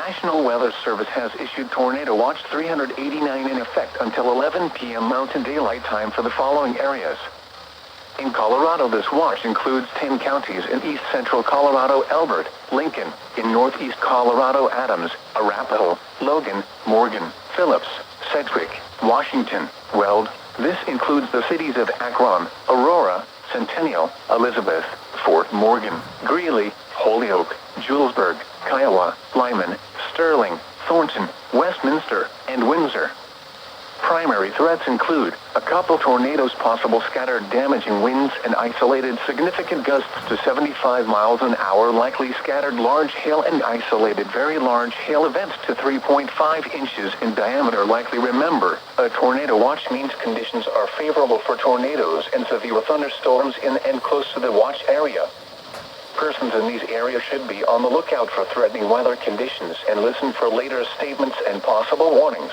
National Weather Service has issued Tornado Watch 389 in effect until 11 p.m. Mountain Daylight Time for the following areas. In Colorado, this watch includes 10 counties in east central Colorado: Elbert, Lincoln; in northeast Colorado, Adams, Arapahoe, Logan, Morgan, Phillips, Sedgwick, Washington, Weld. This includes the cities of Akron, Aurora, Centennial, Elizabeth, Fort Morgan, Greeley, Holyoke, Julesburg, Kiowa, Lyman, Sterling, Thornton, Westminster, and Windsor. Primary threats include a couple tornadoes, possible scattered damaging winds, and isolated significant gusts to 75 miles an hour, likely scattered large hail, and isolated very large hail events to 3.5 inches in diameter likely. Remember, a tornado watch means conditions are favorable for tornadoes and severe thunderstorms in and close to the watch area. Persons in these areas should be on the lookout for threatening weather conditions and listen for later statements and possible warnings.